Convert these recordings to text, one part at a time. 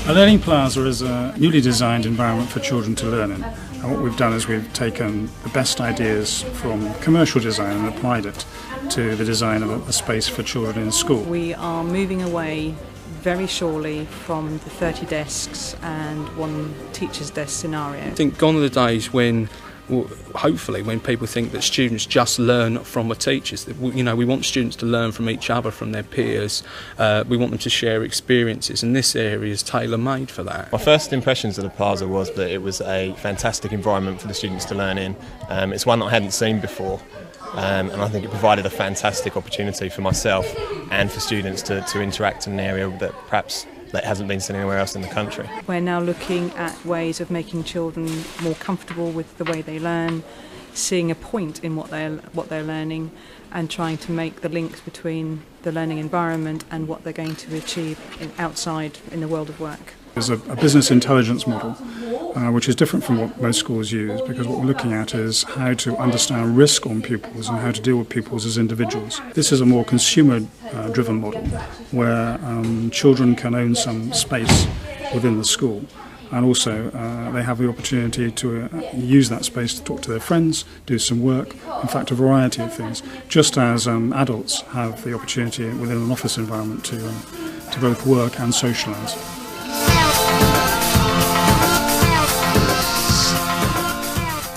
A learning plaza is a newly designed environment for children to learn in. And what we've done is we've taken the best ideas from commercial design and applied it to the design of a space for children in school. We are moving away very surely from the 30 desks and one teacher's desk scenario. I think gone are the days when, hopefully, when people think that students just learn from the teachers. We want students to learn from each other, from their peers. We want them to share experiences, and this area is tailor-made for that. My first impressions of the plaza was that it was a fantastic environment for the students to learn in. It's one that I hadn't seen before. And I think it provided a fantastic opportunity for myself and for students to interact in an area that perhaps that hasn't been seen anywhere else in the country. We're now looking at ways of making children more comfortable with the way they learn, seeing a point in what they're learning, and trying to make the links between the learning environment and what they're going to achieve outside in the world of work. There's a business intelligence model, which is different from what most schools use, because what we're looking at is how to understand risk on pupils and how to deal with pupils as individuals. This is a more consumer-driven model, where children can own some space within the school, and also they have the opportunity to use that space to talk to their friends, do some work, in fact a variety of things, just as adults have the opportunity within an office environment to both work and socialise.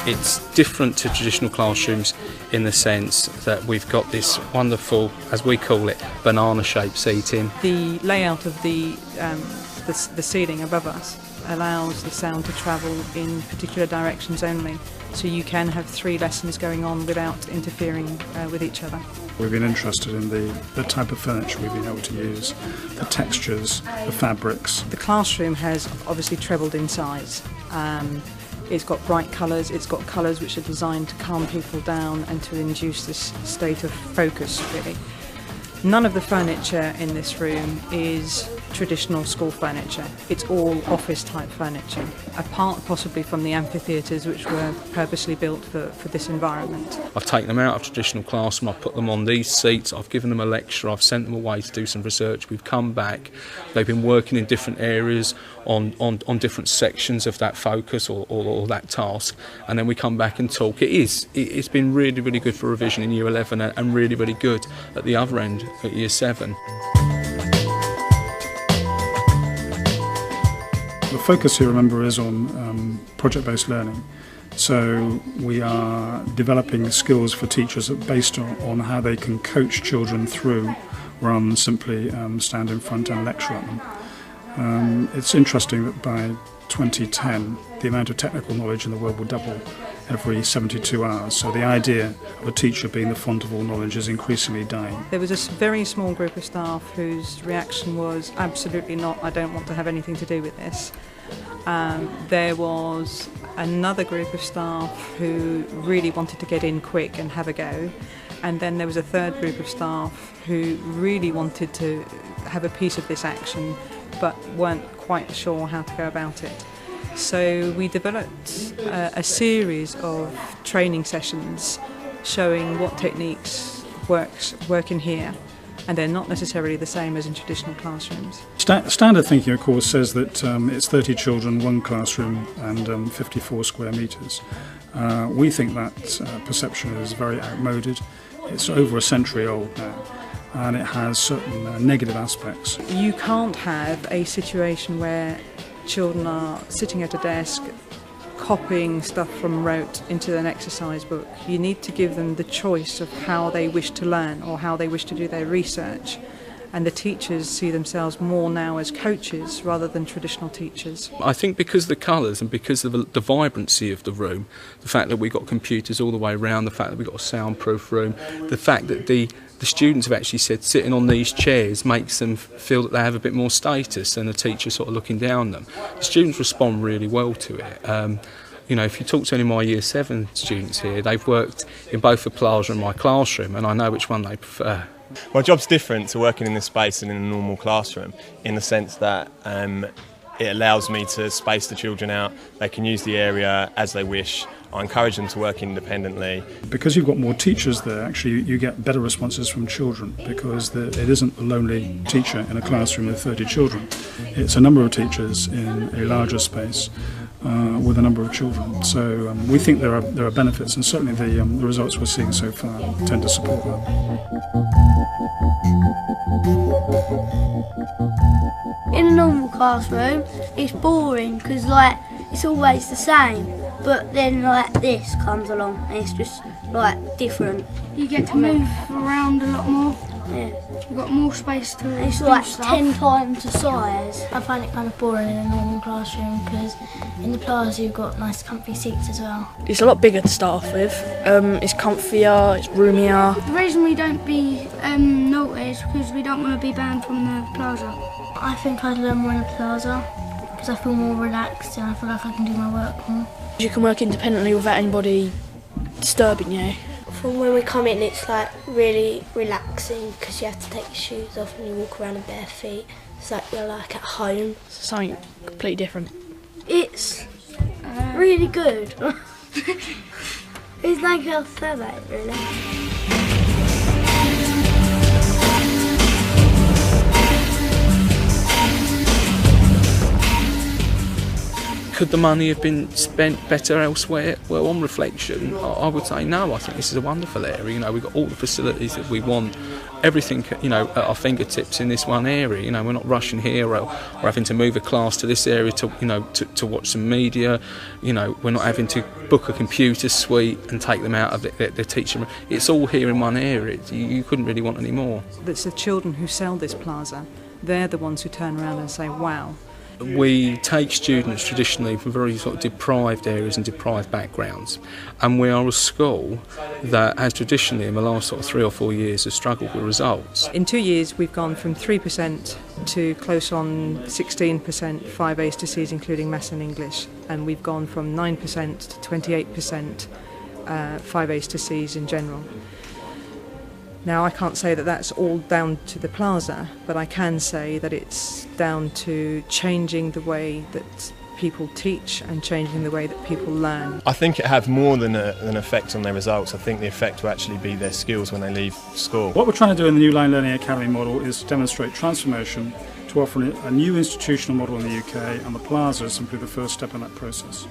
It's different to traditional classrooms in the sense that we've got this wonderful, as we call it, banana-shaped seating. The layout of the ceiling above us allows the sound to travel in particular directions only, so you can have 3 lessons going on without interfering with each other. We've been interested in the type of furniture we've been able to use, the textures, the fabrics. The classroom has obviously trebled in size. It's got bright colours, it's got colours which are designed to calm people down and to induce this state of focus, really. None of the furniture in this room is traditional school furniture. It's all office type furniture, apart possibly from the amphitheatres which were purposely built for this environment. I've taken them out of traditional classroom, I've put them on these seats, I've given them a lecture, I've sent them away to do some research. We've come back, they've been working in different areas on different sections of that focus or that task, and then we come back and talk. It's been really, really good for revision in Year 11 and really, really good at the other end at Year 7. The focus here, remember, is on project-based learning. So we are developing skills for teachers based on how they can coach children through rather than simply stand in front and lecture at them. It's interesting that by 2010 the amount of technical knowledge in the world will double every 72 hours. So the idea of a teacher being the font of all knowledge is increasingly dying. There was a very small group of staff whose reaction was absolutely not, I don't want to have anything to do with this. There was another group of staff who really wanted to get in quick and have a go. And then there was a third group of staff who really wanted to have a piece of this action but weren't quite sure how to go about it. So we developed a series of training sessions showing what techniques work in here, and they're not necessarily the same as in traditional classrooms. Standard thinking, of course, says that it's 30 children, 1 classroom and 54 square metres. We think that perception is very outmoded. It's over a century old now, and it has certain negative aspects. You can't have a situation where children are sitting at a desk copying stuff from rote into an exercise book. You need to give them the choice of how they wish to learn or how they wish to do their research. And the teachers see themselves more now as coaches rather than traditional teachers. I think because of the colours and because of the vibrancy of the room, the fact that we've got computers all the way around, the fact that we've got a soundproof room, the fact that the students have actually said sitting on these chairs makes them feel that they have a bit more status than the teacher sort of looking down on them. The students respond really well to it. If you talk to any of my Year 7 students here, they've worked in both the plaza and my classroom, and I know which one they prefer. My job's different to working in this space and in a normal classroom, in the sense that it allows me to space the children out. They can use the area as they wish. I encourage them to work independently. Because you've got more teachers there, actually you get better responses from children, because it isn't a lonely teacher in a classroom with 30 children. It's a number of teachers in a larger space with a number of children. So we think there are benefits, and certainly the results we're seeing so far tend to support that. In a normal classroom, it's boring because it's always the same. But then this comes along and it's just different. You get to move around a lot more. Yeah. You've got more space to It's do like stuff. 10 times the size. I find it kind of boring in a normal classroom because in the plaza you've got nice comfy seats as well. It's a lot bigger to start off with. It's comfier, it's roomier. The reason we don't be naughty is because we don't want to be banned from the plaza. I think I'd learn more in the plaza because I feel more relaxed and I feel like I can do my work more. You can work independently without anybody disturbing you. From when we come in, it's really relaxing because you have to take your shoes off and you walk around in bare feet. It's like you're at home. It's something completely different. It's really good. There's nothing else to say about it, really. Could the money have been spent better elsewhere? Well, on reflection, I would say no. I think this is a wonderful area. You know, we've got all the facilities that we want, everything, you know, at our fingertips in this one area. You know, we're not rushing here or having to move a class to this area to, you know, to watch some media. You know, we're not having to book a computer suite and take them out of the teaching room. It's all here in one area. You couldn't really want any more. It's the children who sell this plaza. They're the ones who turn around and say, wow. We take students traditionally from very sort of deprived areas and deprived backgrounds, and we are a school that has traditionally in the last sort of 3 or 4 years has struggled with results. In 2 years we've gone from 3% to close on 16% 5 A's to C's including Maths and English, and we've gone from 9% to 28% 5 A's to C's in general. Now, I can't say that that's all down to the plaza, but I can say that it's down to changing the way that people teach and changing the way that people learn. I think it had more than an effect on their results. I think the effect will actually be their skills when they leave school. What we're trying to do in the New Line Learning Academy model is to demonstrate transformation to offer a new institutional model in the UK, and the plaza is simply the first step in that process.